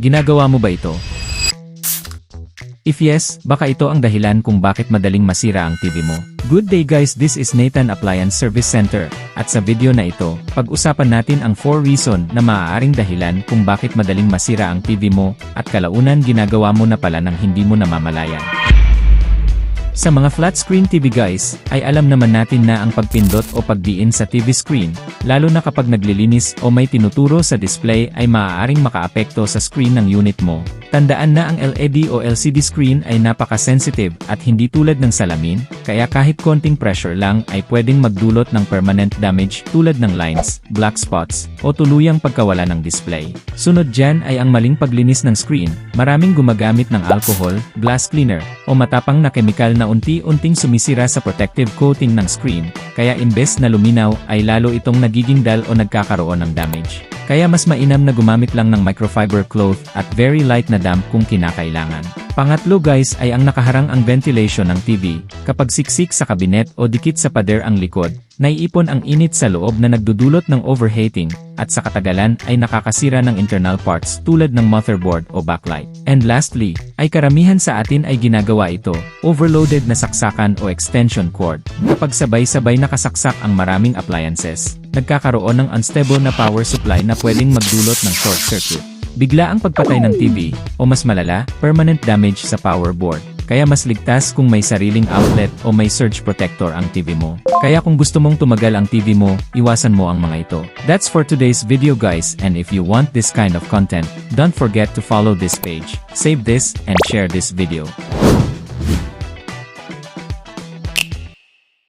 Ginagawa mo ba ito? If yes, baka ito ang dahilan kung bakit madaling masira ang TV mo. Good day guys, this is Nathan Appliance Service Center. At sa video na ito, pag-usapan natin ang 4 reason na maaaring dahilan kung bakit madaling masira ang TV mo at kalaunan ginagawa mo na pala nang hindi mo namamalayan. Sa mga flat screen TV guys, ay alam naman natin na ang pagpindot o pagdiin sa TV screen, lalo na kapag naglilinis o may tinuturo sa display ay maaaring makaapekto sa screen ng unit mo. Tandaan na ang LED o LCD screen ay napaka-sensitive at hindi tulad ng salamin, kaya kahit konting pressure lang ay pwedeng magdulot ng permanent damage tulad ng lines, black spots, o tuluyang pagkawala ng display. Sunod dyan ay ang maling paglinis ng screen. Maraming gumagamit ng alcohol, glass cleaner, o matapang na kemikal na unti-unting sumisira sa protective coating ng screen, kaya imbes na luminaw ay lalo itong nagiging dull o nagkakaroon ng damage. Kaya mas mainam na gumamit lang ng microfiber cloth at very light na damp kung kinakailangan. Pangatlo guys ay ang nakaharang ang ventilation ng TV. Kapag siksik sa kabinet o dikit sa pader ang likod, naiipon ang init sa loob na nagdudulot ng overheating, at sa katagalan ay nakakasira ng internal parts tulad ng motherboard o backlight. And lastly, ay karamihan sa atin ay ginagawa ito, overloaded na saksakan o extension cord. Kapag sabay-sabay nakasaksak ang maraming appliances, nagkakaroon ng unstable na power supply na pwedeng magdulot ng short circuit. Bigla ang pagpatay ng TV, o mas malala, permanent damage sa power board. Kaya mas ligtas kung may sariling outlet o may surge protector ang TV mo. Kaya kung gusto mong tumagal ang TV mo, iwasan mo ang mga ito. That's for today's video guys, and if you want this kind of content, don't forget to follow this page, save this, and share this video.